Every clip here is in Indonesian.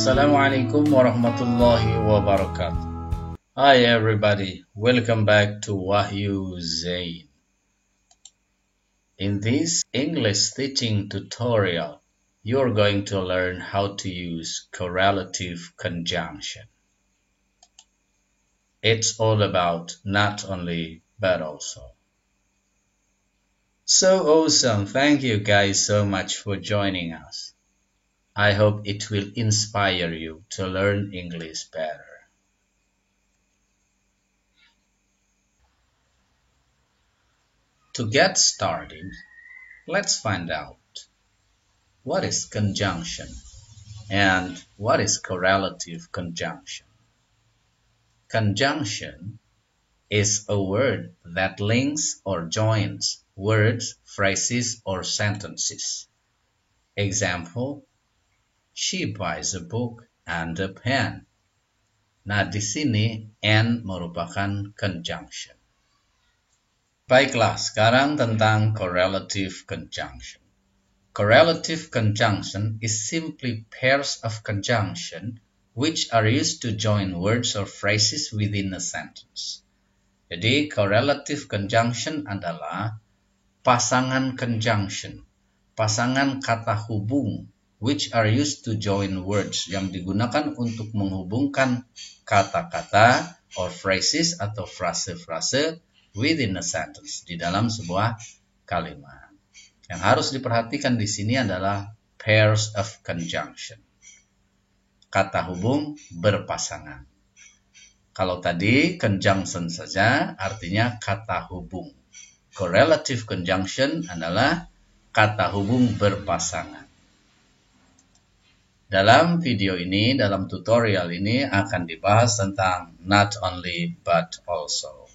Assalamualaikum warahmatullahi wabarakatuh. Hi everybody, welcome back to Wahyu Zain. In this English teaching tutorial, you're going to learn how to use correlative conjunction. It's all about not only, but also. So awesome, thank you guys so much for joining us. I hope it will inspire you to learn English better. To get started, let's find out what is conjunction and what is correlative conjunction. Conjunction is a word that links or joins words, phrases, or sentences. Example, she buys a book and a pen. Nah, di sini and merupakan conjunction. Baiklah, sekarang tentang correlative conjunction. Correlative conjunction is simply pairs of conjunction which are used to join words or phrases within a sentence. Jadi, correlative conjunction adalah pasangan conjunction, pasangan kata hubung which are used to join words yang digunakan untuk menghubungkan kata-kata or phrases atau frase-frase within a sentence, di dalam sebuah kalimat. Yang harus diperhatikan di sini adalah pairs of conjunction. Kata hubung berpasangan. Kalau tadi conjunction saja artinya kata hubung. Correlative conjunction adalah kata hubung berpasangan. Dalam video ini, dalam tutorial ini akan dibahas tentang not only but also.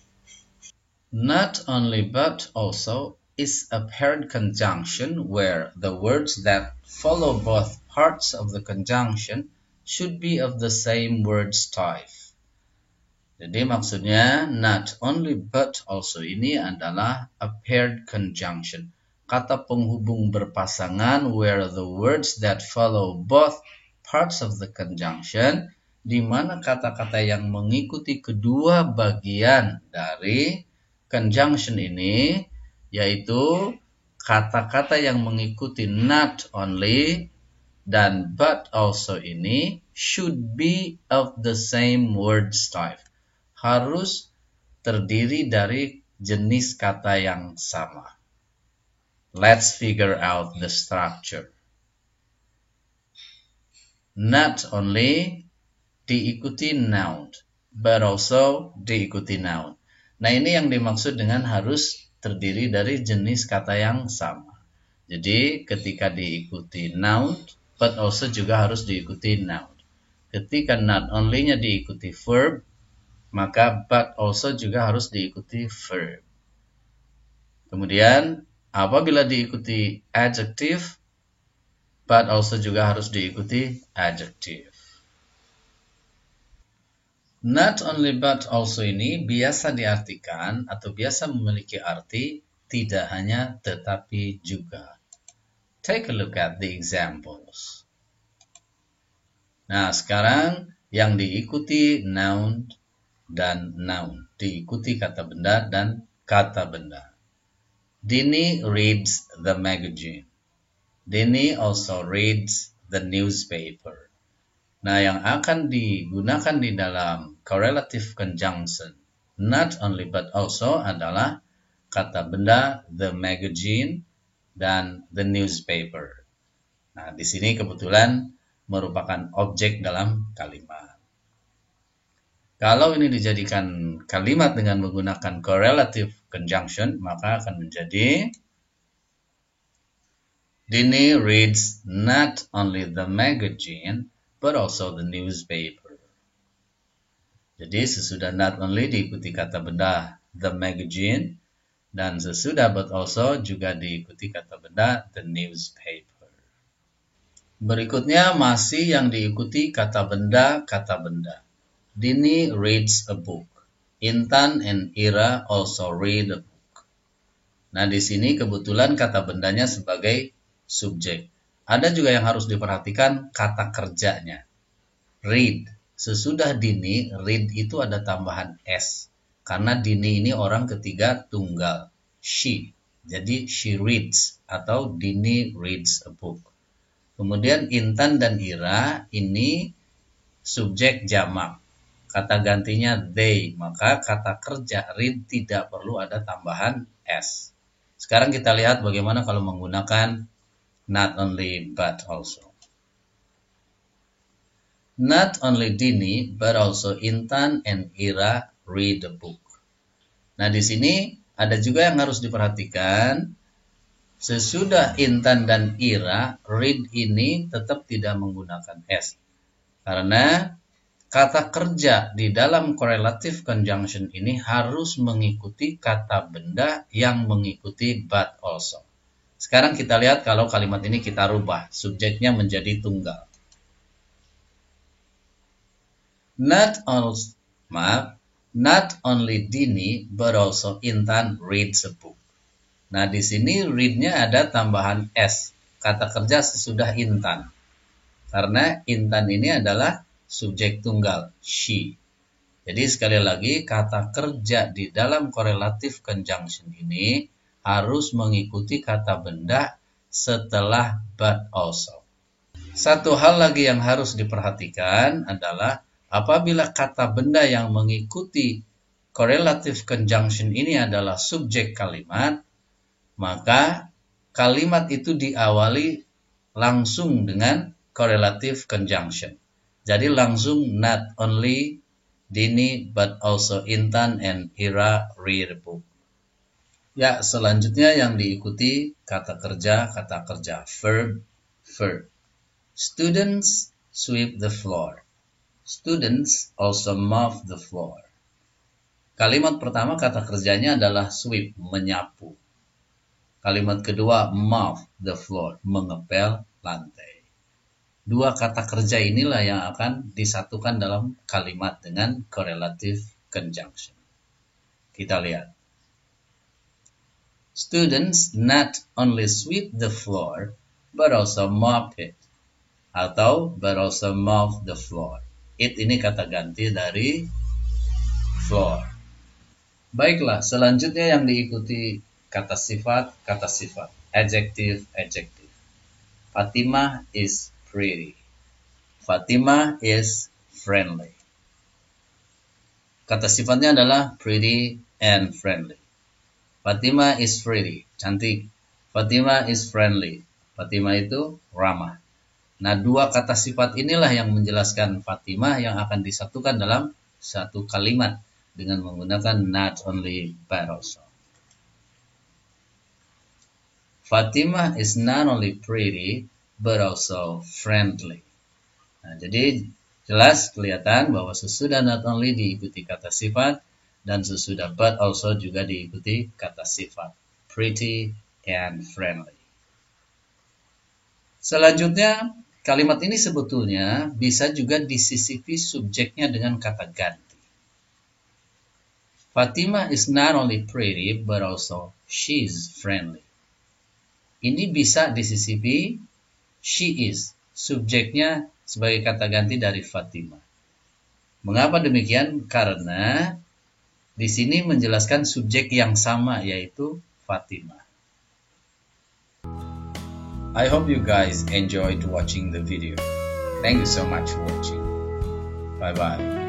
Not only but also is a paired conjunction where the words that follow both parts of the conjunction should be of the same words type. Jadi maksudnya not only but also ini adalah a paired conjunction. Kata penghubung berpasangan where the words that follow both parts of the conjunction, di mana kata-kata yang mengikuti kedua bagian dari conjunction ini, yaitu kata-kata yang mengikuti not only dan but also ini should be of the same words type. Harus terdiri dari jenis kata yang sama. Let's figure out the structure. Not only diikuti noun, but also diikuti noun. Nah, ini yang dimaksud dengan harus terdiri dari jenis kata yang sama. Jadi, ketika diikuti noun, but also juga harus diikuti noun. Ketika not only-nya diikuti verb, maka but also juga harus diikuti verb. Kemudian, apabila diikuti adjective, but also juga harus diikuti adjective. Not only but also ini biasa diartikan atau biasa memiliki arti tidak hanya tetapi juga. Take a look at the examples. Nah, sekarang yang diikuti noun dan noun, diikuti kata benda dan kata benda. Dini reads the magazine. Dini also reads the newspaper. Nah, yang akan digunakan di dalam correlative conjunction not only but also adalah kata benda the magazine dan the newspaper. Nah, di sini kebetulan merupakan objek dalam kalimat. Kalau ini dijadikan kalimat dengan menggunakan correlative conjunction, maka akan menjadi Dini reads not only the magazine, but also the newspaper. Jadi sesudah not only diikuti kata benda the magazine, dan sesudah but also juga diikuti kata benda the newspaper. Berikutnya masih yang diikuti kata benda. Dini reads a book. Intan and Ira also read a book. Nah, di sini kebetulan kata bendanya sebagai subjek. Ada juga yang harus diperhatikan kata kerjanya. Read. Sesudah Dini, read itu ada tambahan S. Karena Dini ini orang ketiga tunggal. She. Jadi she reads atau Dini reads a book. Kemudian Intan dan Ira ini subjek jamak. Kata gantinya they. Maka kata kerja read tidak perlu ada tambahan S. Sekarang kita lihat bagaimana kalau menggunakan not only but also. Not only Dini, but also Intan and Ira read the book. Nah, di sini ada juga yang harus diperhatikan. Sesudah Intan dan Ira, read ini tetap tidak menggunakan S. Karena kata kerja di dalam correlative conjunction ini harus mengikuti kata benda yang mengikuti but also. Sekarang kita lihat kalau kalimat ini kita rubah. Subjeknya menjadi tunggal. Not only Dini, but also Intan reads a book. Nah, di sini read-nya ada tambahan S. Kata kerja sesudah Intan. Karena Intan ini adalah subjek tunggal, she. Jadi sekali lagi, kata kerja di dalam correlative conjunction ini harus mengikuti kata benda setelah but also. Satu hal lagi yang harus diperhatikan adalah apabila kata benda yang mengikuti correlative conjunction ini adalah subjek kalimat, maka kalimat itu diawali langsung dengan correlative conjunction. Jadi langsung not only Dini but also Intan and Ira read a book. Ya, selanjutnya yang diikuti kata kerja, verb. Students sweep the floor. Students also mop the floor. Kalimat pertama kata kerjanya adalah sweep, menyapu. Kalimat kedua mop the floor, mengepel lantai. Dua kata kerja inilah yang akan disatukan dalam kalimat dengan correlative conjunction. Kita lihat. Students not only sweep the floor, but also mop it. Atau but also mop the floor. It ini kata ganti dari floor. Baiklah, selanjutnya yang diikuti kata sifat. Adjective. Fatimah is pretty. Fatimah is friendly. Kata sifatnya adalah pretty and friendly. Fatimah is pretty, cantik. Fatimah is friendly. Fatimah itu ramah. Nah, dua kata sifat inilah yang menjelaskan Fatimah yang akan disatukan dalam satu kalimat dengan menggunakan not only but also. Fatimah is not only pretty but also friendly. Nah, jadi jelas kelihatan bahwa sesudah not only diikuti kata sifat dan sesudah but also juga diikuti kata sifat. Pretty and friendly. Selanjutnya, kalimat ini sebetulnya bisa juga disisipi subjeknya dengan kata ganti. Fatimah is not only pretty, but also she's friendly. Ini bisa disisipi she is, subjeknya sebagai kata ganti dari Fatimah. Mengapa demikian? Karena di sini menjelaskan subjek yang sama, yaitu Fatimah. I hope you guys enjoyed watching the video. Thank you so much for watching. Bye bye.